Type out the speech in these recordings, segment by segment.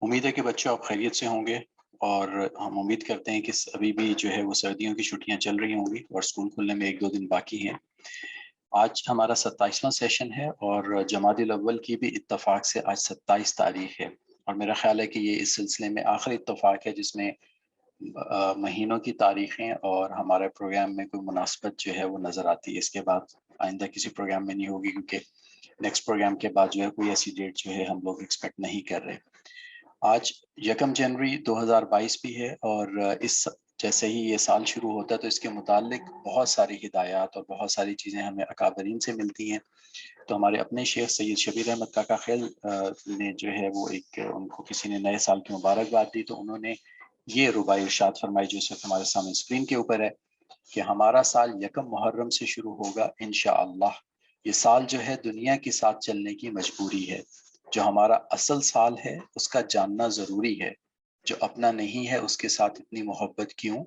امید ہے کہ بچوں آپ خیریت سے ہوں گے، اور ہم امید کرتے ہیں کہ ابھی بھی جو ہے وہ سردیوں کی چھٹیاں چل رہی ہوں گی اور اسکول کھلنے میں 1-2 دن باقی ہیں۔ آج ہمارا 27واں سیشن ہے اور جمادی الاول کی بھی اتفاق سے آج 27 تاریخ ہے، اور میرا خیال ہے کہ یہ اس سلسلے میں آخری اتفاق ہے جس میں مہینوں کی تاریخیں اور ہمارے پروگرام میں کوئی مناسبت جو ہے وہ نظر آتی ہے۔ اس کے بعد آئندہ کسی پروگرام میں نہیں ہوگی، کیونکہ نیکسٹ پروگرام کے بعد جو ہے کوئی ایسی ڈیٹ جو ہے ہم لوگ ایکسپیکٹ نہیں کر رہے۔ آج 1 جنوری 2022 بھی ہے، اور اس جیسے ہی یہ سال شروع ہوتا ہے تو اس کے متعلق بہت ساری ہدایات اور بہت ساری چیزیں ہمیں اکابرین سے ملتی ہیں۔ تو ہمارے اپنے شیخ سید شبیر احمد کاکا خیل نے جو ہے وہ ان کو کسی نے نئے سال کی مبارکباد دی، تو انہوں نے یہ رباعی ارشاد فرمائی جو اس وقت ہمارے سامنے اسکرین کے اوپر ہے کہ ہمارا سال 1 محرم سے شروع ہوگا انشاءاللہ۔ یہ سال جو ہے دنیا کے ساتھ چلنے کی مجبوری ہے۔ جو ہمارا اصل سال ہے اس کا جاننا ضروری ہے۔ جو اپنا نہیں ہے اس کے ساتھ اتنی محبت کیوں؟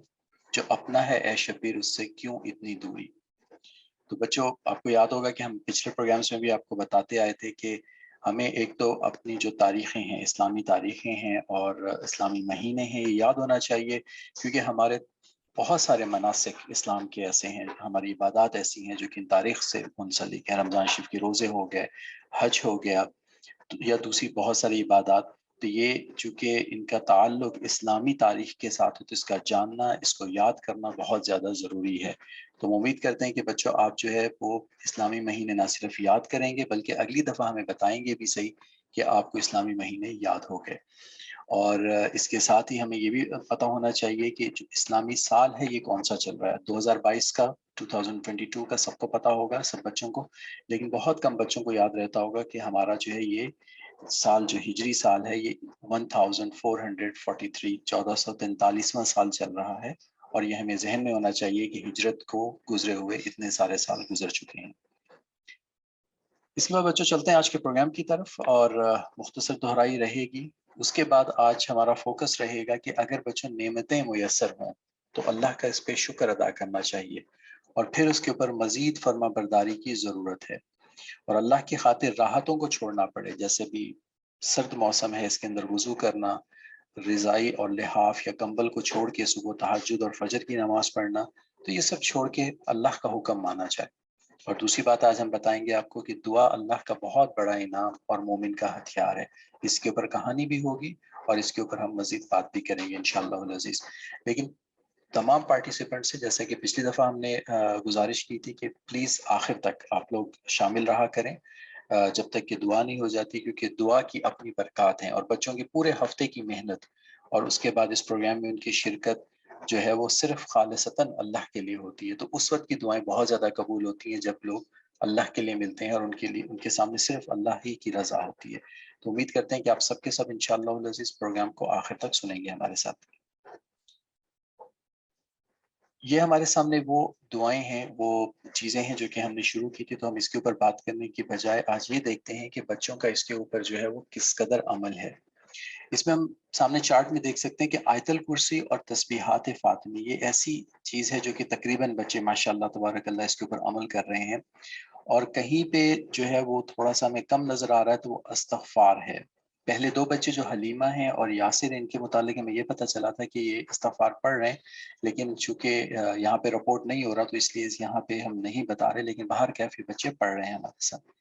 جو اپنا ہے اے شبیر اس سے کیوں اتنی دوری؟ تو بچوں، آپ کو یاد ہوگا کہ ہم پچھلے پروگرامز میں بھی آپ کو بتاتے آئے تھے کہ ہمیں ایک تو اپنی جو تاریخیں ہیں، اسلامی تاریخیں ہیں اور اسلامی مہینے ہیں، یہ یاد ہونا چاہیے، کیونکہ ہمارے بہت سارے مناسک اسلام کے ایسے ہیں، ہماری عبادات ایسی ہیں جو کہ ان تاریخ سے منسلک ہیں۔ رمضان شریف کے روزے ہو گئے، حج ہو گیا، یا دوسری بہت ساری عبادات، تو یہ چونکہ ان کا تعلق اسلامی تاریخ کے ساتھ ہے تو اس کا جاننا، اس کو یاد کرنا بہت زیادہ ضروری ہے۔ تو ہم امید کرتے ہیں کہ بچوں آپ جو ہے وہ اسلامی مہینے نہ صرف یاد کریں گے بلکہ اگلی دفعہ ہمیں بتائیں گے بھی صحیح کہ آپ کو اسلامی مہینے یاد ہو گئے۔ اور اس کے ساتھ ہی ہمیں یہ بھی پتہ ہونا چاہیے کہ جو اسلامی سال ہے یہ کون سا چل رہا ہے۔ 2022 کا، 2022 کا سب کو پتہ ہوگا، سب بچوں کو، لیکن بہت کم بچوں کو یاد رہتا ہوگا کہ ہمارا جو ہے یہ سال جو ہجری سال ہے یہ 1443 1443واں سال چل رہا ہے، اور یہ ہمیں ذہن میں ہونا چاہیے کہ ہجرت کو گزرے ہوئے اتنے سارے سال گزر چکے ہیں۔ اس کے بعد بچوں چلتے ہیں آج کے پروگرام کی طرف، اور مختصر دہرائی رہے گی۔ اس کے بعد آج ہمارا فوکس رہے گا کہ اگر بچوں نعمتیں میسر ہوں تو اللہ کا اس پہ شکر ادا کرنا چاہیے، اور پھر اس کے اوپر مزید فرما برداری کی ضرورت ہے، اور اللہ کی خاطر راحتوں کو چھوڑنا پڑے، جیسے بھی سرد موسم ہے اس کے اندر وضو کرنا، رضائی اور لحاف یا کمبل کو چھوڑ کے صبح تہجد اور فجر کی نماز پڑھنا، تو یہ سب چھوڑ کے اللہ کا حکم مانا جائے۔ اور دوسری بات آج ہم بتائیں گے آپ کو کہ دعا اللہ کا بہت بڑا انعام اور مومن کا ہتھیار ہے۔ اس کے اوپر کہانی بھی ہوگی اور اس کے اوپر ہم مزید بات بھی کریں گے انشاءاللہ العزیز۔ لیکن تمام پارٹیسپینٹ سے، جیسے کہ پچھلی دفعہ ہم نے گزارش کی تھی کہ پلیز آخر تک آپ لوگ شامل رہا کریں جب تک کہ دعا نہیں ہو جاتی، کیونکہ دعا کی اپنی برکات ہیں، اور بچوں کی پورے ہفتے کی محنت اور اس کے بعد اس پروگرام میں ان کی شرکت جو ہے وہ صرف خالصتاً اللہ کے لیے ہوتی ہے۔ تو اس وقت کی دعائیں بہت زیادہ قبول ہوتی ہیں جب لوگ اللہ کے لیے ملتے ہیں اور ان کے سامنے صرف اللہ ہی کی رضا ہوتی ہے۔ تو امید کرتے ہیں کہ آپ سب کے سب انشاءاللہ العزیز پروگرام کو آخر تک سنیں گے ہمارے ساتھ۔ یہ ہمارے سامنے وہ دعائیں ہیں، وہ چیزیں ہیں جو کہ ہم نے شروع کی تھی، تو ہم اس کے اوپر بات کرنے کی بجائے آج یہ دیکھتے ہیں کہ بچوں کا اس کے اوپر جو ہے وہ کس قدر عمل ہے۔ اس میں ہم سامنے چارٹ میں دیکھ سکتے ہیں کہ آیت الکرسی اور تسبیحات فاطمی یہ ایسی چیز ہے جو کہ تقریباً بچے ماشاءاللہ تبارک اللہ اس کے اوپر عمل کر رہے ہیں، اور کہیں پہ جو ہے وہ تھوڑا سا ہمیں کم نظر آ رہا ہے تو وہ استغفار ہے۔ پہلے 2 بچے جو حلیمہ ہیں اور یاسر، ان کے متعلق ہمیں یہ پتہ چلا تھا کہ یہ استغفار پڑھ رہے ہیں، لیکن چونکہ یہاں پہ رپورٹ نہیں ہو رہا تو اس لیے یہاں پہ ہم نہیں بتا رہے، لیکن باہر کیفی بچے پڑھ رہے ہیں ہمارے ساتھ۔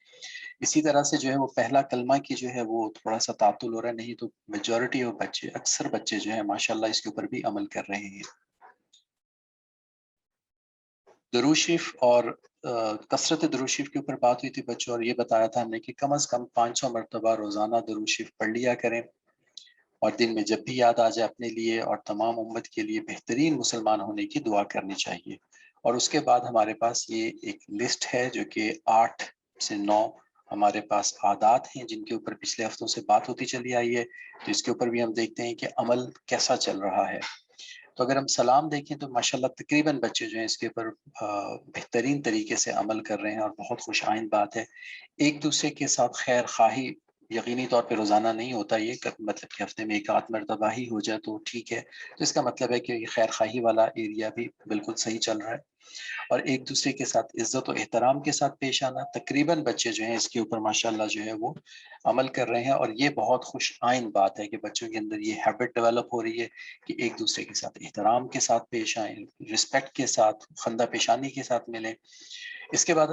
اسی طرح سے جو ہے وہ پہلا کلمہ کی جو ہے وہ تھوڑا سا تعطل ہو رہا ہے، نہیں تو میجورٹی آف بچے، اکثر بچے جو ہیں ماشاءاللہ اس کے اوپر بھی عمل کر رہے ہیں۔ درود شریف اور کثرت درود شریف کے اوپر بات ہوئی تھی بچوں، اور یہ بتایا تھا ہم نے کہ کم از کم 500 مرتبہ روزانہ درود شریف پڑھ لیا کریں، اور دن میں جب بھی یاد آ جائے اپنے لیے اور تمام امت کے لیے بہترین مسلمان ہونے کی دعا کرنی چاہیے۔ اور اس کے بعد ہمارے پاس یہ ایک لسٹ ہے جو کہ 8 سے 9 ہمارے پاس عادات ہیں جن کے اوپر پچھلے ہفتوں سے بات ہوتی چلی آئی ہے، تو اس کے اوپر بھی ہم دیکھتے ہیں کہ عمل کیسا چل رہا ہے۔ تو اگر ہم سلام دیکھیں تو ماشاءاللہ تقریباً بچے جو ہیں اس کے اوپر بہترین طریقے سے عمل کر رہے ہیں، اور بہت خوش آئند بات ہے۔ ایک دوسرے کے ساتھ خیر خواہی یقینی طور پہ روزانہ نہیں ہوتا یہ، مطلب کہ ہفتے میں ایک آدھ مرتبہ ہی ہو جائے تو ٹھیک ہے. تو اس کا مطلب ہے کہ یہ خیر خواہی والا ایریا بھی بالکل صحیح چل رہا ہے. اور ایک دوسرے کے ساتھ عزت و احترام کے ساتھ پیش آنا، تقریباً بچے جو ہیں اس کے اوپر ماشاءاللہ جو ہے وہ عمل کر رہے ہیں. اور یہ بہت خوش آئند بات ہے کہ بچوں کے اندر یہ ہیبٹ ڈیولپ ہو رہی ہے کہ ایک دوسرے کے ساتھ احترام کے ساتھ پیش آئیں، رسپیکٹ کے ساتھ، خندہ پیشانی کے ساتھ ملیں. اس کے بعد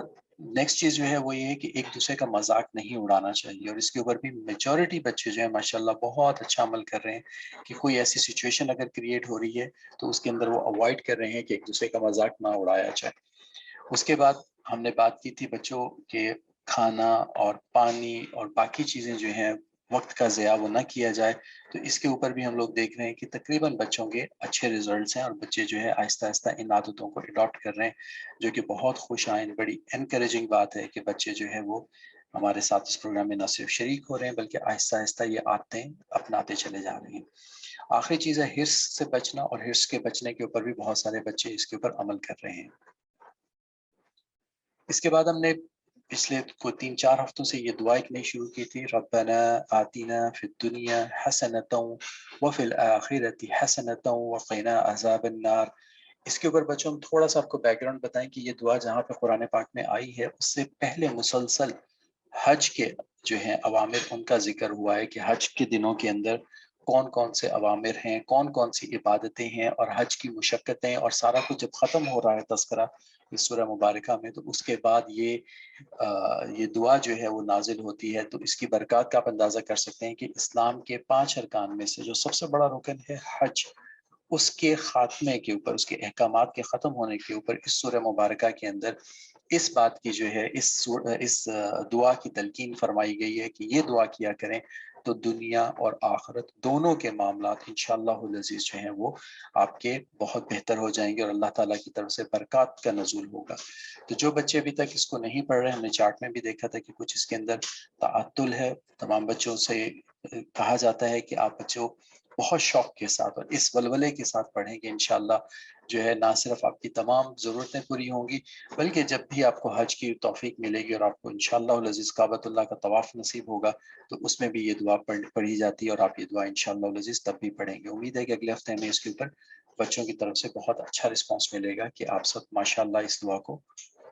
نیکسٹ چیز جو ہے وہ یہ ہے کہ ایک دوسرے کا مذاق نہیں اڑانا چاہیے. اور اس کے اوپر بھی میجورٹی بچے جو ہیں ماشاءاللہ بہت اچھا عمل کر رہے ہیں کہ کوئی ایسی سچویشن اگر کریٹ ہو رہی ہے تو اس کے اندر وہ اوائڈ کر رہے ہیں کہ ایک دوسرے کا مذاق نہ اڑایا جائے. اس کے بعد ہم نے بات کی تھی بچوں کے کھانا اور پانی اور باقی چیزیں جو ہیں وقت کا ضیاع وہ نہ کیا جائے. تو اس کے اوپر بھی ہم لوگ دیکھ رہے ہیں کہ تقریباً بچوں کے اچھے ریزلٹس ہیں اور بچے جو ہے آہستہ آہستہ ان عادتوں کو اڈاپٹ کر رہے ہیں، جو کہ بہت خوش آئند، بڑی انکریجنگ بات ہے کہ بچے جو ہے وہ ہمارے ساتھ اس پروگرام میں نہ صرف شریک ہو رہے ہیں بلکہ آہستہ آہستہ یہ عادتیں اپناتے چلے جا رہے ہیں. آخری چیز ہے حرص سے بچنا، اور حرص کے بچنے کے اوپر بھی بہت سارے بچے اس کے اوپر عمل کر رہے ہیں. اس کے بعد ہم نے پچھلے کو 3-4 ہفتوں سے یہ دعا ایک نئی شروع کی تھی، ربنا آتنا فی الدنیا حسنۃ وفی الآخرۃ حسنۃ وقنا عذاب النار. اس کے اوپر بچوں ہم تھوڑا سا آپ کو بیک گراؤنڈ بتائیں کہ یہ دعا جہاں پہ قرآن پاک میں آئی ہے اس سے پہلے مسلسل حج کے جو ہیں اوامر ان کا ذکر ہوا ہے کہ حج کے دنوں کے اندر کون کون سے اوامر ہیں، کون کون سی عبادتیں ہیں، اور حج کی مشقتیں اور سارا کچھ جب ختم ہو رہا ہے تذکرہ اس سورہ مبارکہ میں، تو اس کے بعد یہ دعا جو ہے وہ نازل ہوتی ہے. تو اس کی برکات کا آپ اندازہ کر سکتے ہیں کہ اسلام کے 5 ارکان میں سے جو سب سے بڑا رکن ہے حج، اس کے خاتمے کے اوپر، اس کے احکامات کے ختم ہونے کے اوپر اس سورہ مبارکہ کے اندر اس بات کی جو ہے اس دعا کی تلقین فرمائی گئی ہے کہ یہ دعا کیا کریں تو دنیا اور آخرت دونوں کے معاملات انشاءاللہ العزیز جو ہیں وہ آپ کے بہت بہتر ہو جائیں گے اور اللہ تعالیٰ کی طرف سے برکات کا نزول ہوگا. تو جو بچے ابھی تک اس کو نہیں پڑھ رہے، ہم نے چارٹ میں بھی دیکھا تھا کہ کچھ اس کے اندر تعطل ہے. تمام بچوں سے کہا جاتا ہے کہ آپ بچوں بہت شوق کے ساتھ اور اس ولولے کے ساتھ پڑھیں گے، انشاءاللہ جو ہے نہ صرف آپ کی تمام ضرورتیں پوری ہوں گی بلکہ جب بھی آپ کو حج کی توفیق ملے گی اور آپ کو انشاءاللہ العزیز کعبۃ اللہ کا طواف نصیب ہوگا تو اس میں بھی یہ دعا پڑھی جاتی ہے اور آپ یہ دعا انشاءاللہ العزیز تب بھی پڑھیں گے. امید ہے کہ اگلے ہفتے میں اس کے اوپر بچوں کی طرف سے بہت اچھا رسپانس ملے گا کہ آپ سب ماشاءاللہ اس دعا کو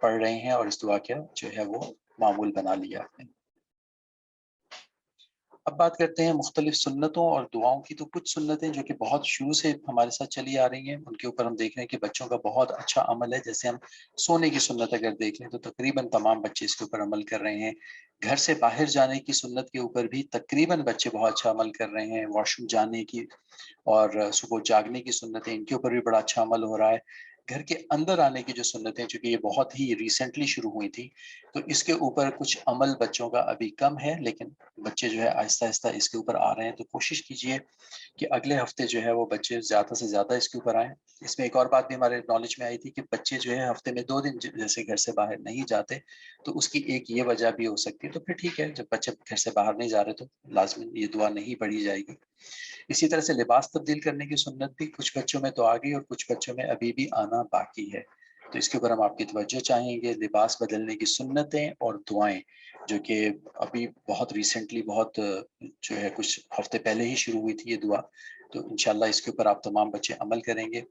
پڑھ رہے ہیں اور اس دعا کا جو ہے وہ معمول بنا لیا آپ نے. اب بات کرتے ہیں مختلف سنتوں اور دعاؤں کی. تو کچھ سنتیں جو کہ بہت شروع سے ہمارے ساتھ چلی آ رہی ہیں ان کے اوپر ہم دیکھ رہے ہیں کہ بچوں کا بہت اچھا عمل ہے. جیسے ہم سونے کی سنت اگر دیکھ لیں تو تقریباً تمام بچے اس کے اوپر عمل کر رہے ہیں. گھر سے باہر جانے کی سنت کے اوپر بھی تقریباً بچے بہت اچھا عمل کر رہے ہیں. واش روم جانے کی اور صبح جاگنے کی سنتیں، ان کے اوپر بھی بڑا اچھا عمل ہو رہا ہے. گھر کے اندر آنے کی جو سنتیں چونکہ یہ بہت ہی ریسنٹلی شروع ہوئی تھی تو اس کے اوپر کچھ عمل بچوں کا ابھی کم ہے، لیکن بچے جو ہے آہستہ آہستہ اس کے اوپر آ رہے ہیں. تو کوشش کیجئے کہ اگلے ہفتے جو ہے وہ بچے زیادہ سے زیادہ اس کے اوپر آئیں. اس میں ایک اور بات بھی ہمارے نالج میں آئی تھی کہ بچے جو ہے ہفتے میں 2 دن جیسے گھر سے باہر نہیں جاتے تو اس کی ایک یہ وجہ بھی ہو سکتی ہے. تو پھر ٹھیک ہے، جب بچے گھر سے باہر نہیں جا رہے تو لازمی یہ دعا نہیں پڑھی جائے گی. اسی طرح سے لباس تبدیل کرنے کی سنت بھی کچھ بچوں میں تو آ گئی اور کچھ بچوں میں ابھی بھی آنا باقی ہے. تو اس کے اوپر ہم آپ کی توجہ چاہیں گے. لباس بدلنے کی سنتیں اور دعائیں جو کہ ابھی بہت ریسنٹلی بہت جو ہے کچھ ہفتے پہلے ہی شروع ہوئی تھی یہ دعا، تو انشاءاللہ اس کے اوپر آپ تمام بچے عمل کریں گے.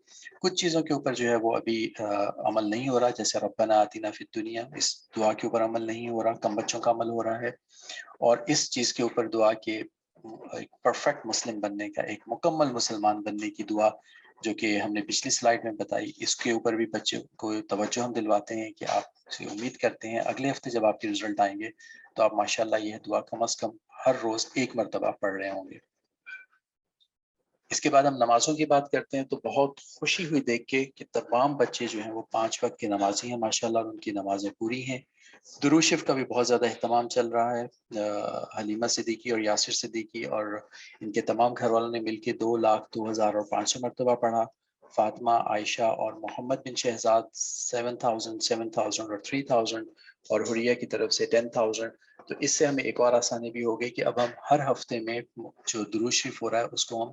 کچھ چیزوں کے اوپر جو ہے وہ ابھی عمل نہیں ہو رہا، جیسے ربنا آتنا فی الدنیا، اس دعا کے اوپر عمل نہیں ہو رہا، کم بچوں کا عمل ہو رہا ہے. اور اس چیز کے اوپر دعا کے ایک پرفیکٹ مسلم بننے کا، ایک مکمل مسلمان بننے کی دعا جو کہ ہم نے پچھلی سلائیڈ میں بتائی، اس کے اوپر بھی بچوں کو توجہ ہم دلواتے ہیں کہ آپ سے امید کرتے ہیں اگلے ہفتے جب آپ کے رزلٹ آئیں گے تو آپ ماشاءاللہ یہ دعا کم از کم ہر روز 1 مرتبہ پڑھ رہے ہوں گے. اس کے بعد ہم نمازوں کی بات کرتے ہیں تو بہت خوشی ہوئی دیکھ کے کہ تمام بچے جو ہیں وہ 5 وقت کی نمازی ہیں ماشاءاللہ، اور ان کی نمازیں پوری ہیں. درود شریف کا بھی بہت زیادہ اہتمام چل رہا ہے. حلیمہ صدیقی اور یاسر صدیقی اور ان کے تمام گھر والوں نے مل کے 2,02,500 مرتبہ پڑھا. فاطمہ، عائشہ اور محمد بن شہزاد 7,000 اور 3,000 اور حریہ کی طرف سے 10,000. تو اس سے ہمیں ایک اور آسانی بھی ہو گئی کہ اب ہم ہر ہفتے میں جو درود شریف ہو رہا ہے اس کو ہم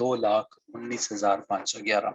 2,19,511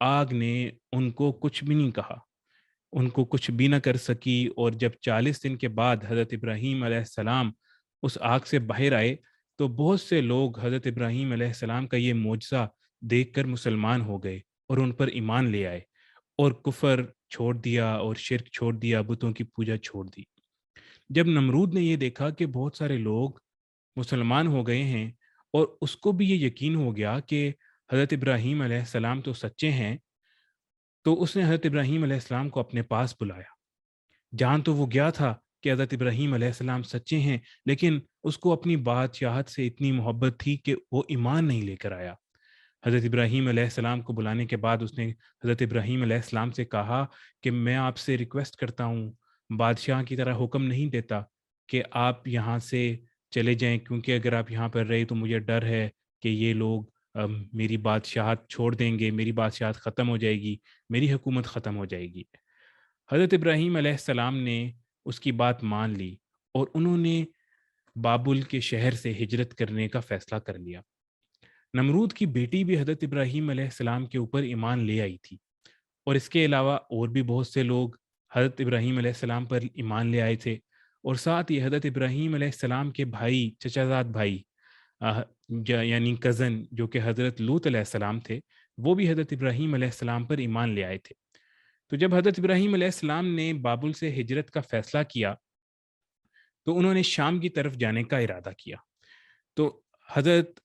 آگ نے ان کو کچھ بھی نہیں کہا، ان کو کچھ بھی نہ کر سکی۔ اور جب 40 دن کے بعد حضرت ابراہیم علیہ السلام اس آگ سے باہر آئے تو بہت سے لوگ حضرت ابراہیم علیہ السلام کا یہ معجزہ دیکھ کر مسلمان ہو گئے اور ان پر ایمان لے آئے اور کفر چھوڑ دیا اور شرک چھوڑ دیا، بتوں کی پوجا چھوڑ دی۔ جب نمرود نے یہ دیکھا کہ بہت سارے لوگ مسلمان ہو گئے ہیں اور اس کو بھی یہ یقین ہو گیا کہ حضرت ابراہیم علیہ السلام تو سچے ہیں، تو اس نے حضرت ابراہیم علیہ السلام کو اپنے پاس بلایا۔ جان تو وہ گیا تھا کہ حضرت ابراہیم علیہ السلام سچے ہیں، لیکن اس کو اپنی بادشاہت سے اتنی محبت تھی کہ وہ ایمان نہیں لے کر آیا۔ حضرت ابراہیم علیہ السلام کو بلانے کے بعد اس نے حضرت ابراہیم علیہ السلام سے کہا کہ میں آپ سے ریکویسٹ کرتا ہوں، بادشاہ کی طرح حکم نہیں دیتا کہ آپ یہاں سے چلے جائیں، کیونکہ اگر آپ یہاں پر رہے تو مجھے ڈر ہے کہ یہ لوگ میری بادشاہت چھوڑ دیں گے، میری بادشاہت ختم ہو جائے گی، میری حکومت ختم ہو جائے گی۔ حضرت ابراہیم علیہ السلام نے اس کی بات مان لی اور انہوں نے بابل کے شہر سے ہجرت کرنے کا فیصلہ کر لیا۔ نمرود کی بیٹی بھی حضرت ابراہیم علیہ السلام کے اوپر ایمان لے آئی تھی، اور اس کے علاوہ اور بھی بہت سے لوگ حضرت ابراہیم علیہ السلام پر ایمان لے آئے تھے، اور ساتھ ہی حضرت ابراہیم علیہ السلام کے بھائی، چچا زاد بھائی یعنی کزن، جو کہ حضرت لوط علیہ السلام تھے، وہ بھی حضرت ابراہیم علیہ السلام پر ایمان لے آئے تھے۔ تو جب حضرت ابراہیم علیہ السلام نے بابل سے ہجرت کا فیصلہ کیا تو انہوں نے شام کی طرف جانے کا ارادہ کیا۔ تو حضرت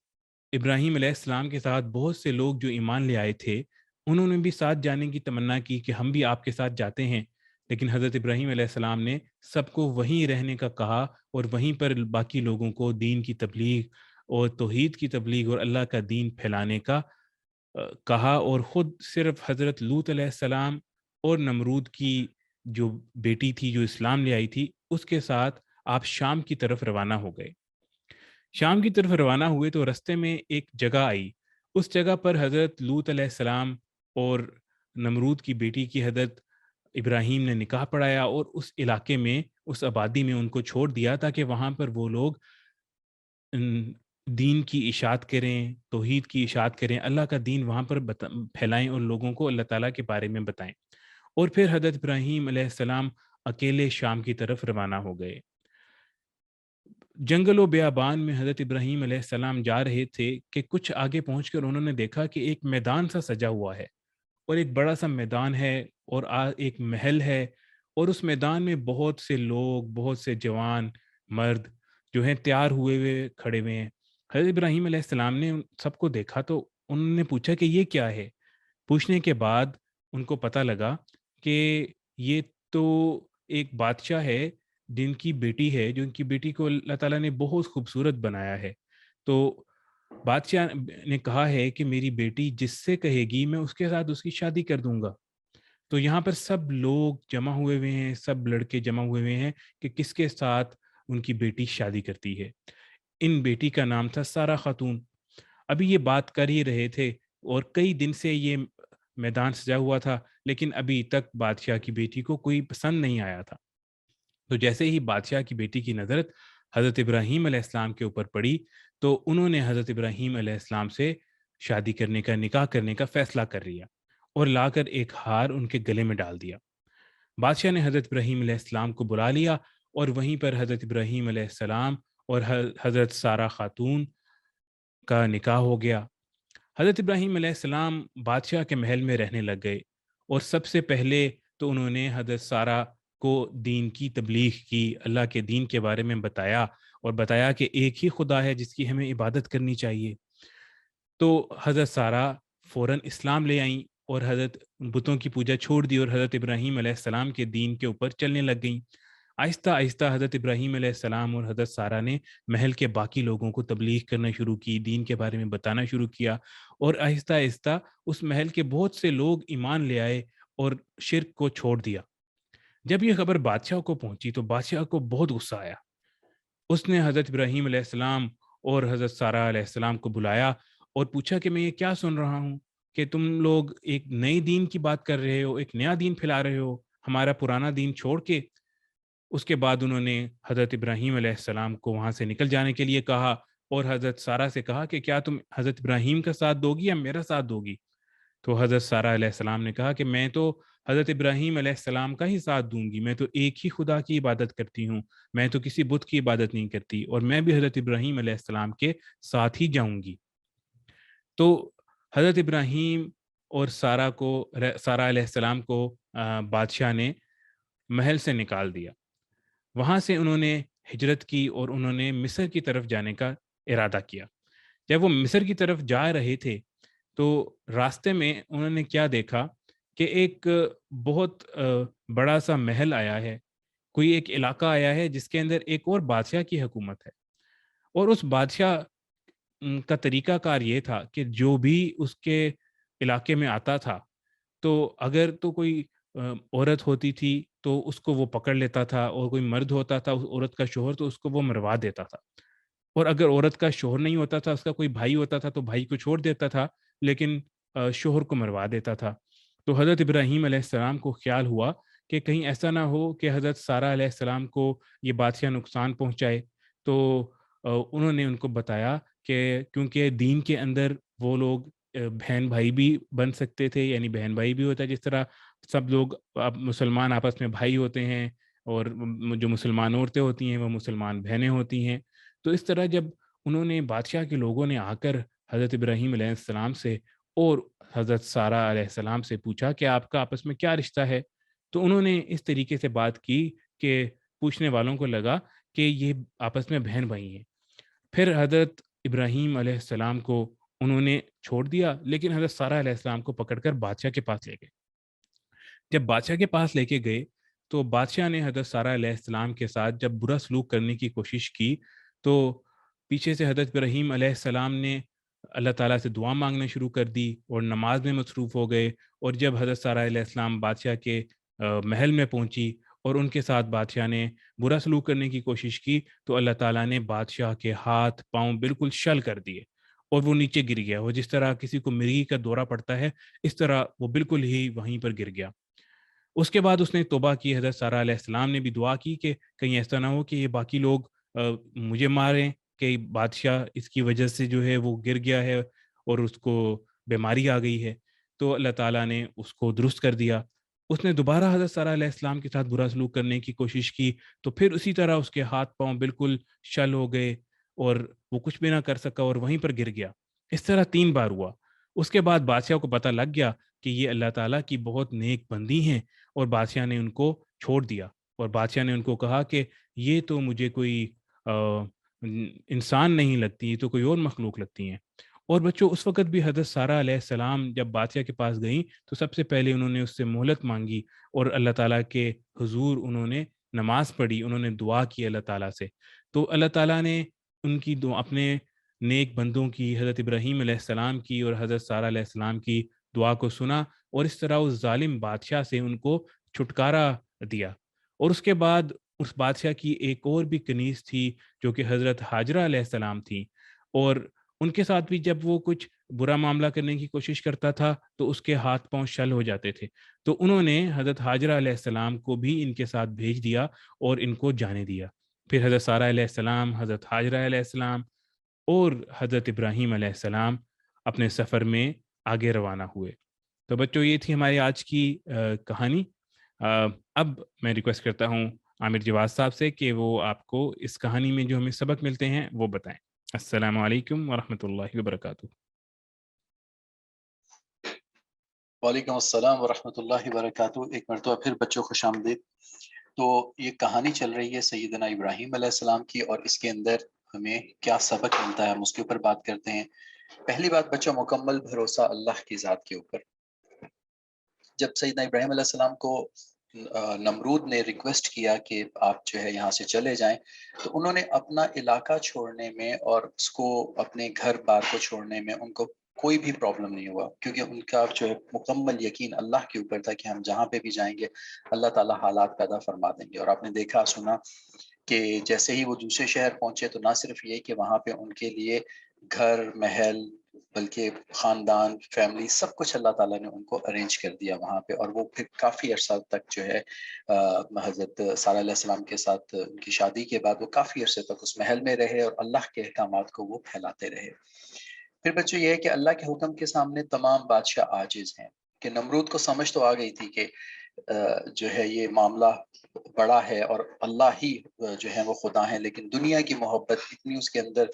ابراہیم علیہ السلام کے ساتھ بہت سے لوگ جو ایمان لے آئے تھے، انہوں نے بھی ساتھ جانے کی تمنا کی کہ ہم بھی آپ کے ساتھ جاتے ہیں، لیکن حضرت ابراہیم علیہ السلام نے سب کو وہیں رہنے کا کہا اور وہیں پر باقی لوگوں کو دین کی تبلیغ اور توحید کی تبلیغ اور اللہ کا دین پھیلانے کا کہا، اور خود صرف حضرت لوط علیہ السلام اور نمرود کی جو بیٹی تھی جو اسلام لے آئی تھی اس کے ساتھ آپ شام کی طرف روانہ ہو گئے۔ شام کی طرف روانہ ہوئے تو رستے میں ایک جگہ آئی، اس جگہ پر حضرت لوط علیہ السلام اور نمرود کی بیٹی کی حضرت ابراہیم نے نکاح پڑھایا، اور اس علاقے میں، اس آبادی میں ان کو چھوڑ دیا تاکہ وہاں پر وہ لوگ دین کی اشاعت کریں، توحید کی اشاعت کریں، اللہ کا دین وہاں پر پھیلائیں اور لوگوں کو اللہ تعالیٰ کے بارے میں بتائیں۔ اور پھر حضرت ابراہیم علیہ السلام اکیلے شام کی طرف روانہ ہو گئے۔ جنگل و بیابان میں حضرت ابراہیم علیہ السلام جا رہے تھے کہ کچھ آگے پہنچ کر انہوں نے دیکھا کہ ایک میدان سا سجا ہوا ہے، اور ایک بڑا سا میدان ہے اور ایک محل ہے، اور اس میدان میں بہت سے لوگ، بہت سے جوان مرد جو ہیں تیار ہوئے ہوئے کھڑے ہوئے ہیں۔ حضرت ابراہیم علیہ السلام نے ان سب کو دیکھا تو انہوں نے پوچھا کہ یہ کیا ہے؟ پوچھنے کے بعد ان کو پتہ لگا کہ یہ تو ایک بادشاہ ہے جن کی بیٹی ہے، جو ان کی بیٹی کو اللہ تعالیٰ نے بہت خوبصورت بنایا ہے۔ تو بادشاہ نے کہا ہے کہ میری بیٹی جس سے کہے گی میں اس کے ساتھ اس کی شادی کر دوں گا۔ تو یہاں پر سب لوگ جمع ہوئے ہوئے ہیں، سب لڑکے جمع ہوئے ہوئے ہیں کہ کس کے ساتھ ان کی بیٹی شادی کرتی ہے۔ ان بیٹی کا نام تھا سارہ خاتون۔ ابھی یہ بات کر ہی رہے تھے اور کئی دن سے یہ میدان سجا ہوا تھا، لیکن ابھی تک بادشاہ کی بیٹی کو کوئی پسند نہیں آیا تھا۔ تو جیسے ہی بادشاہ کی بیٹی کی نظر حضرت ابراہیم علیہ السلام کے اوپر پڑی تو انہوں نے حضرت ابراہیم علیہ السلام سے شادی کرنے کا، نکاح کرنے کا فیصلہ کر لیا اور لا کر ایک ہار ان کے گلے میں ڈال دیا۔ بادشاہ نے حضرت ابراہیم علیہ السلام کو بلا لیا اور وہیں پر حضرت ابراہیم علیہ السلام اور حضرت سارہ خاتون کا نکاح ہو گیا۔ حضرت ابراہیم علیہ السلام بادشاہ کے محل میں رہنے لگ گئے، اور سب سے پہلے تو انہوں نے حضرت سارہ کو دین کی تبلیغ کی، اللہ کے دین کے بارے میں بتایا، اور بتایا کہ ایک ہی خدا ہے جس کی ہمیں عبادت کرنی چاہیے۔ تو حضرت سارہ فوراً اسلام لے آئیں اور حضرت بتوں کی پوجا چھوڑ دی اور حضرت ابراہیم علیہ السلام کے دین کے اوپر چلنے لگ گئیں۔ آہستہ آہستہ حضرت ابراہیم علیہ السلام اور حضرت سارہ نے محل کے باقی لوگوں کو تبلیغ کرنا شروع کی، دین کے بارے میں بتانا شروع کیا، اور آہستہ آہستہ اس محل کے بہت سے لوگ ایمان لے آئے اور شرک کو چھوڑ دیا۔ جب یہ خبر بادشاہ کو پہنچی تو بادشاہ کو بہت غصہ آیا۔ اس نے حضرت ابراہیم علیہ السلام اور حضرت سارہ علیہ السلام کو بلایا اور پوچھا کہ میں یہ کیا سن رہا ہوں کہ تم لوگ ایک نئے دین کی بات کر رہے ہو، ایک نیا دین پھیلا رہے ہو ہمارا پرانا دین چھوڑ کے۔ اس کے بعد انہوں نے حضرت ابراہیم علیہ السلام کو وہاں سے نکل جانے کے لیے کہا، اور حضرت سارہ سے کہا کہ کیا تم حضرت ابراہیم کا ساتھ دو گی یا میرا ساتھ دو گی؟ تو حضرت سارہ علیہ السلام نے کہا کہ میں تو حضرت ابراہیم علیہ السلام کا ہی ساتھ دوں گی، میں تو ایک ہی خدا کی عبادت کرتی ہوں، میں تو کسی بت کی عبادت نہیں کرتی، اور میں بھی حضرت ابراہیم علیہ السلام کے ساتھ ہی جاؤں گی۔ تو حضرت ابراہیم اور سارہ علیہ السلام کو بادشاہ نے محل سے نکال دیا۔ وہاں سے انہوں نے ہجرت کی اور انہوں نے مصر کی طرف جانے کا ارادہ کیا۔ جب وہ مصر کی طرف جا رہے تھے تو راستے میں انہوں نے کیا دیکھا کہ ایک بہت بڑا سا محل آیا ہے، کوئی ایک علاقہ آیا ہے جس کے اندر ایک اور بادشاہ کی حکومت ہے، اور اس بادشاہ کا طریقہ کار یہ تھا کہ جو بھی اس کے علاقے میں آتا تھا تو اگر تو کوئی عورت ہوتی تھی تو اس کو وہ پکڑ لیتا تھا، اور کوئی مرد ہوتا تھا اس عورت کا شوہر تو اس کو وہ مروا دیتا تھا، اور اگر عورت کا شوہر نہیں ہوتا تھا، اس کا کوئی بھائی ہوتا تھا تو بھائی کو چھوڑ دیتا تھا، لیکن شوہر کو مروا دیتا تھا۔ تو حضرت ابراہیم علیہ السلام کو خیال ہوا کہ کہیں ایسا نہ ہو کہ حضرت سارہ علیہ السلام کو یہ بادشاہ نقصان پہنچائے، تو انہوں نے ان کو بتایا کہ کیونکہ دین کے اندر وہ لوگ بہن بھائی بھی بن سکتے تھے، یعنی بہن بھائی بھی ہوتا ہے جس طرح سب لوگ مسلمان آپس میں بھائی ہوتے ہیں، اور جو مسلمان عورتیں ہوتی ہیں وہ مسلمان بہنیں ہوتی ہیں۔ تو اس طرح جب انہوں نے بادشاہ کے لوگوں نے آ کر حضرت ابراہیم علیہ السلام سے اور حضرت سارہ علیہ السلام سے پوچھا کہ آپ کا آپس میں کیا رشتہ ہے، تو انہوں نے اس طریقے سے بات کی کہ پوچھنے والوں کو لگا کہ یہ آپس میں بہن بھائی ہیں۔ پھر حضرت ابراہیم علیہ السلام کو انہوں نے چھوڑ دیا، لیکن حضرت سارہ علیہ السلام کو پکڑ کر بادشاہ کے پاس لے گئے۔ جب بادشاہ کے پاس لے کے گئے تو بادشاہ نے حضرت سارہ علیہ السلام کے ساتھ جب برا سلوک کرنے کی کوشش کی تو پیچھے سے حضرت ابراہیم علیہ السلام نے اللہ تعالیٰ سے دعا مانگنا شروع کر دی اور نماز میں مصروف ہو گئے، اور جب حضرت سارہ علیہ السلام بادشاہ کے محل میں پہنچی اور ان کے ساتھ بادشاہ نے برا سلوک کرنے کی کوشش کی تو اللہ تعالیٰ نے بادشاہ کے ہاتھ پاؤں بالکل شل کر دیے، اور وہ نیچے گر گیا۔ وہ جس طرح کسی کو مرغی کا دورہ پڑتا ہے اس طرح وہ بالکل ہی وہیں پر گر گیا۔ اس کے بعد اس نے توبہ کی، حضرت سارہ علیہ السلام نے بھی دعا کی کہ کہیں ایسا نہ ہو کہ یہ باقی لوگ مجھے ماریں، کہ بادشاہ اس کی وجہ سے جو ہے وہ گر گیا ہے اور اس کو بیماری آ گئی ہے۔ تو اللہ تعالیٰ نے اس کو درست کر دیا۔ اس نے دوبارہ حضرت سارہ علیہ السلام کے ساتھ برا سلوک کرنے کی کوشش کی تو پھر اسی طرح اس کے ہاتھ پاؤں بالکل شل ہو گئے اور وہ کچھ بھی نہ کر سکا اور وہیں پر گر گیا۔ اس طرح 3 بار ہوا۔ اس کے بعد بادشاہ کو پتہ لگ گیا کہ یہ اللہ تعالیٰ کی بہت نیک بندی ہیں، اور بادشاہ نے ان کو چھوڑ دیا، اور بادشاہ نے ان کو کہا کہ یہ تو مجھے کوئی انسان نہیں لگتی، یہ تو کوئی اور مخلوق لگتی ہیں۔ اور بچوں اس وقت بھی حضرت سارہ علیہ السلام جب بادشاہ کے پاس گئیں تو سب سے پہلے انہوں نے اس سے مہلت مانگی اور اللہ تعالیٰ کے حضور انہوں نے نماز پڑھی، انہوں نے دعا کی اللہ تعالیٰ سے۔ تو اللہ تعالیٰ نے ان کی اپنے نیک بندوں کی، حضرت ابراہیم علیہ السلام کی اور حضرت سارہ علیہ السلام کی دعا کو سنا، اور اس طرح اس ظالم بادشاہ سے ان کو چھٹکارا دیا۔ اور اس کے بعد اس بادشاہ کی ایک اور بھی کنیز تھی جو کہ حضرت ہاجرہ علیہ السلام تھی، اور ان کے ساتھ بھی جب وہ کچھ برا معاملہ کرنے کی کوشش کرتا تھا تو اس کے ہاتھ پاؤں شل ہو جاتے تھے۔ تو انہوں نے حضرت ہاجرہ علیہ السلام کو بھی ان کے ساتھ بھیج دیا اور ان کو جانے دیا۔ پھر حضرت سارہ علیہ السلام، حضرت ہاجرہ علیہ السلام اور حضرت ابراہیم علیہ السلام اپنے سفر میں آگے روانہ ہوئے۔ تو بچوں یہ تھی ہماری آج کی کہانی۔ اب میں ریکویسٹ کرتا ہوں عامر جواز صاحب سے کہ وہ آپ کو اس کہانی میں جو ہمیں سبق ملتے ہیں وہ بتائیں۔ السلام علیکم ورحمۃ اللہ وبرکاتہ۔ وعلیکم السلام ورحمۃ اللہ وبرکاتہ۔ ایک مرتبہ پھر بچوں خوش آمدید۔ تو یہ کہانی چل رہی ہے سیدنا ابراہیم علیہ السلام کی، اور اس کے اندر ہمیں کیا سبق ملتا ہے ہم اس کے اوپر بات کرتے ہیں۔ پہلی بات بچوں، مکمل بھروسہ اللہ کی ذات کے اوپر۔ جب سیدنا ابراہیم علیہ السلام کو نمرود نے ریکویسٹ کیا کہ آپ جو ہے یہاں سے چلے جائیں، تو انہوں نے اپنا علاقہ چھوڑنے میں اور اس کو اپنے گھر بار کو چھوڑنے میں ان کو کوئی بھی پرابلم نہیں ہوا، کیونکہ ان کا جو ہے مکمل یقین اللہ کے اوپر تھا کہ ہم جہاں پہ بھی جائیں گے اللہ تعالیٰ حالات پیدا فرما دیں گے۔ اور آپ نے دیکھا سنا کہ جیسے ہی وہ دوسرے شہر پہنچے تو نہ صرف یہ کہ وہاں پہ ان کے لیے گھر محل بلکہ خاندان، فیملی، سب کچھ اللہ تعالیٰ نے ان کو ارینج کر دیا وہاں پہ، اور وہ پھر کافی عرصہ تک جو ہے حضرت سارہ علیہ السلام کے ساتھ ان کی شادی کے بعد وہ کافی عرصے تک اس محل میں رہے اور اللہ کے احکامات کو وہ پھیلاتے رہے۔ پھر بچوں یہ ہے کہ اللہ کے حکم کے سامنے تمام بادشاہ عاجز ہیں، کہ نمرود کو سمجھ تو آ گئی تھی کہ جو ہے یہ معاملہ بڑا ہے اور اللہ ہی جو ہے وہ خدا ہیں، لیکن دنیا کی محبت اتنی اس کے اندر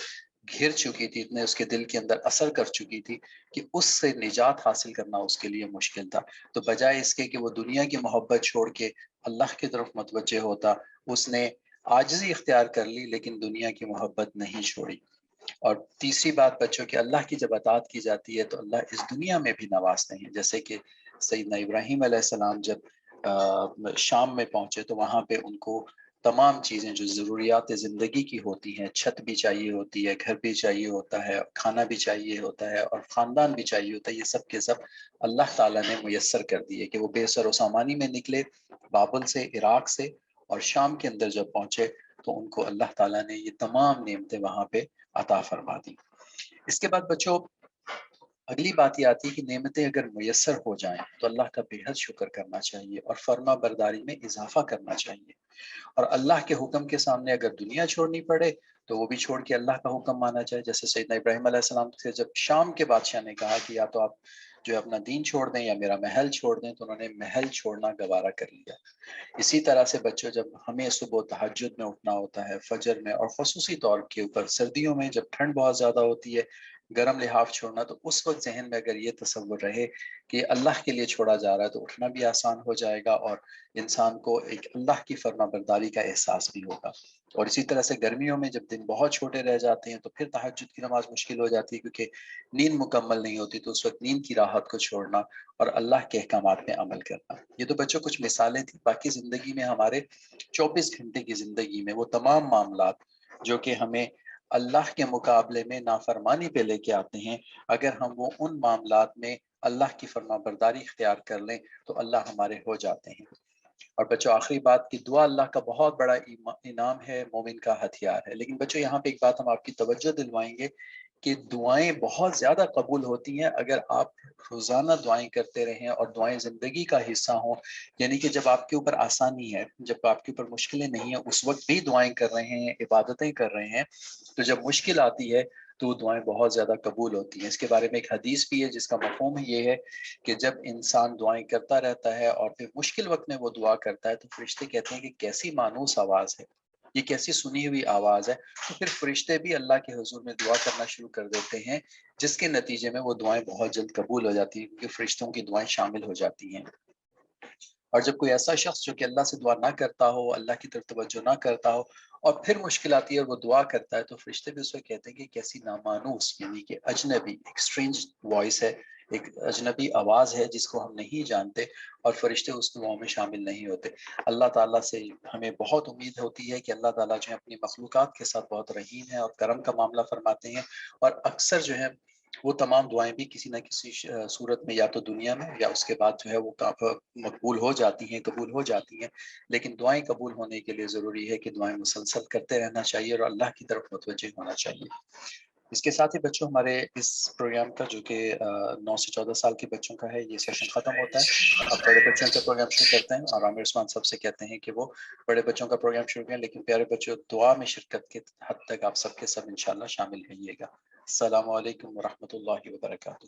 گھر چکی تھی، اتنے اس کے دل کے اندر اثر کر چکی تھی کہ اس سے نجات حاصل کرنا اس کے لیے مشکل تھا۔ تو بجائے اس کے کہ وہ دنیا کی محبت چھوڑ کے اللہ کی طرف متوجہ ہوتا، اس نے عاجزی اختیار کر لی لیکن دنیا کی محبت نہیں چھوڑی۔ اور تیسری بات بچوں کہ اللہ کی جب اطاعت کی جاتی ہے تو اللہ اس دنیا میں بھی نوازتے ہیں، جیسے کہ سیدنا ابراہیم علیہ السلام جب شام میں پہنچے تو وہاں پہ ان کو تمام چیزیں جو ضروریات زندگی کی ہوتی ہیں، چھت بھی چاہیے ہوتی ہے، گھر بھی چاہیے ہوتا ہے، کھانا بھی چاہیے ہوتا ہے اور خاندان بھی چاہیے ہوتا ہے، یہ سب کے سب اللہ تعالیٰ نے میسر کر دیے کہ وہ بے سر و سامانی میں نکلے بابل سے، عراق سے، اور شام کے اندر جب پہنچے تو ان کو اللہ تعالیٰ نے یہ تمام نعمتیں وہاں پہ عطا فرما دی۔ اس کے بعد بچوں اگلی بات یہ آتی ہے کہ نعمتیں اگر میسر ہو جائیں تو اللہ کا بے حد شکر کرنا چاہیے اور فرما برداری میں اضافہ کرنا چاہیے، اور اللہ کے حکم کے سامنے اگر دنیا چھوڑنی پڑے تو وہ بھی چھوڑ کے اللہ کا حکم مانا جائے۔ جیسے سیدنا ابراہیم علیہ السلام سے جب شام کے بادشاہ نے کہا کہ یا تو آپ جو ہے اپنا دین چھوڑ دیں یا میرا محل چھوڑ دیں، تو انہوں نے محل چھوڑنا گوارا کر لیا۔ اسی طرح سے بچوں جب ہمیں صبح تہجد میں اٹھنا ہوتا ہے، فجر میں، اور خصوصی طور کے اوپر سردیوں میں جب ٹھنڈ بہت زیادہ ہوتی ہے، گرم لحاف چھوڑنا، تو اس وقت ذہن میں اگر یہ تصور رہے کہ اللہ کے لیے چھوڑا جا رہا ہے تو اٹھنا بھی آسان ہو جائے گا اور انسان کو ایک اللہ کی فرما برداری کا احساس بھی ہوگا۔ اور اسی طرح سے گرمیوں میں جب دن بہت چھوٹے رہ جاتے ہیں تو پھر تہجد کی نماز مشکل ہو جاتی ہے، کیونکہ نیند مکمل نہیں ہوتی، تو اس وقت نیند کی راحت کو چھوڑنا اور اللہ کے احکامات میں عمل کرنا۔ یہ تو بچوں کچھ مثالیں تھیں، باقی زندگی میں ہمارے 24 گھنٹے کی زندگی میں وہ تمام معاملات جو کہ ہمیں اللہ کے مقابلے میں نافرمانی پہ لے کے آتے ہیں، اگر ہم وہ ان معاملات میں اللہ کی فرما برداری اختیار کر لیں تو اللہ ہمارے ہو جاتے ہیں۔ اور بچوں آخری بات کی دعا اللہ کا بہت بڑا انعام ہے، مومن کا ہتھیار ہے، لیکن بچوں یہاں پہ ایک بات ہم آپ کی توجہ دلوائیں گے کہ دعائیں بہت زیادہ قبول ہوتی ہیں اگر آپ روزانہ دعائیں کرتے رہیں اور دعائیں زندگی کا حصہ ہوں، یعنی کہ جب آپ کے اوپر آسانی ہے، جب آپ کے اوپر مشکلیں نہیں ہیں، اس وقت بھی دعائیں کر رہے ہیں، عبادتیں کر رہے ہیں، تو جب مشکل آتی ہے تو دعائیں بہت زیادہ قبول ہوتی ہیں۔ اس کے بارے میں ایک حدیث بھی ہے جس کا مفہوم یہ ہے کہ جب انسان دعائیں کرتا رہتا ہے اور پھر مشکل وقت میں وہ دعا کرتا ہے تو فرشتے کہتے ہیں کہ کیسی مانوس آواز ہے، یہ کیسی سنی ہوئی آواز ہے، تو پھر فرشتے بھی اللہ کے حضور میں دعا کرنا شروع کر دیتے ہیں، جس کے نتیجے میں وہ دعائیں بہت جلد قبول ہو جاتی ہیں کیونکہ فرشتوں کی دعائیں شامل ہو جاتی ہیں۔ اور جب کوئی ایسا شخص جو کہ اللہ سے دعا نہ کرتا ہو، اللہ کی طرف توجہ نہ کرتا ہو، اور پھر مشکل آتی ہے اور وہ دعا کرتا ہے، تو فرشتے بھی اس کو کہتے ہیں کہ کیسی نامانوس، یعنی کہ اجنبی، ایک اسٹرینج وائس ہے، ایک اجنبی آواز ہے جس کو ہم نہیں جانتے، اور فرشتے اس دعاؤں میں شامل نہیں ہوتے۔ اللہ تعالیٰ سے ہمیں بہت امید ہوتی ہے کہ اللہ تعالیٰ جو ہے اپنی مخلوقات کے ساتھ بہت رحیم ہے اور کرم کا معاملہ فرماتے ہیں، اور اکثر جو ہے وہ تمام دعائیں بھی کسی نہ کسی صورت میں یا تو دنیا میں یا اس کے بعد جو ہے وہ مقبول ہو جاتی ہیں، قبول ہو جاتی ہیں، لیکن دعائیں قبول ہونے کے لیے ضروری ہے کہ دعائیں مسلسل کرتے رہنا چاہیے اور اللہ کی طرف متوجہ ہونا چاہیے۔ اس کے ساتھ ہی بچوں ہمارے اس پروگرام کا جو کہ 9 سے 14 سال کے بچوں کا ہے، یہ سیشن ختم ہوتا ہے، اب بڑے بچوں کا پروگرام شروع کرتے ہیں، اور عامر عثمان صاحب سے کہتے ہیں کہ وہ بڑے بچوں کا پروگرام شروع کریں، لیکن پیارے بچوں دعا میں شرکت کے حد تک آپ سب کے سب انشاءاللہ شامل رہیے گا۔ السلام علیکم ورحمۃ اللہ وبرکاتہ۔